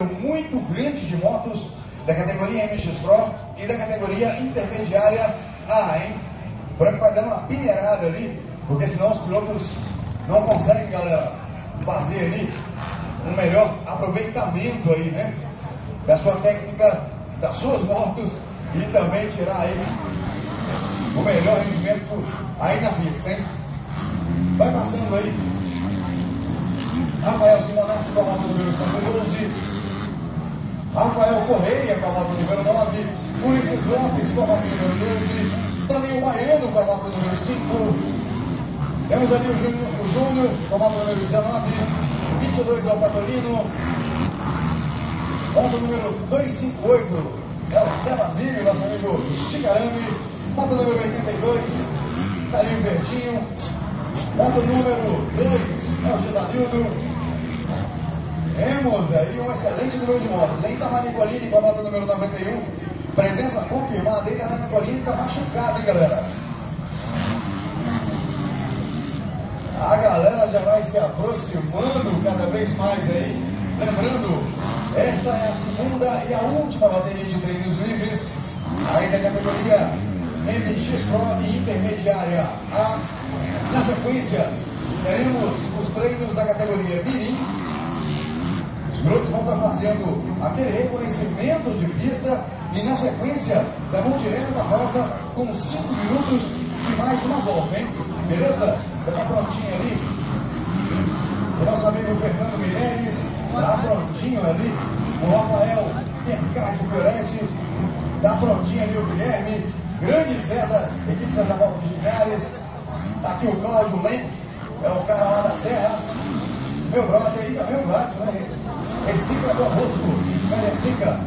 Muito grande de motos da categoria MX Pro e da categoria intermediária A, hein? O Branco vai dando uma peneirada ali, porque senão os pilotos não conseguem, galera, fazer ali um melhor aproveitamento aí, né? Da sua técnica, das suas motos e também tirar aí o melhor rendimento aí na pista, hein? Vai passando aí Rafael Simonassi com a moto número 112, Rafael Correia com a moto número 9, Ulisses Lopes com a moto número 12, também o Baiano com a moto número 5, temos ali o Júnior com a moto número 19, 22 é o Patolino, moto número 258 é o Zé Basílio, nosso amigo Chicarame, moto número 82, tá ali o Verdinho, moto número 2 é o Giladildo. Temos aí um excelente número de motos. Aí tá a Nicolini com a moto número 91. Presença confirmada aí da Nicolini, tá machucada, hein, galera? A galera já vai se aproximando cada vez mais aí. Lembrando, esta é a segunda e a última bateria de treinos livres aí da categoria MX Pro e intermediária A. Na sequência, teremos os treinos da categoria Mirim. Os pilotos vão estar fazendo aquele reconhecimento de pista e na sequência já vão direto da volta com 5 minutos e mais uma volta, hein? Beleza? Já está prontinho ali o nosso amigo Fernando Mireles, está prontinho ali o Rafael Mercado Fioretti, está prontinho ali o Guilherme, grande César, equipe César Volta de Gales, está aqui o Cláudio Lenk, é o cara lá da Serra, meu brother aí também, o Gato, né? Recica do Arrosco, Recica.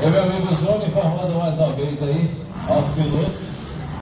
Meu amigo Júnior informando mais uma vez aí aos pilotos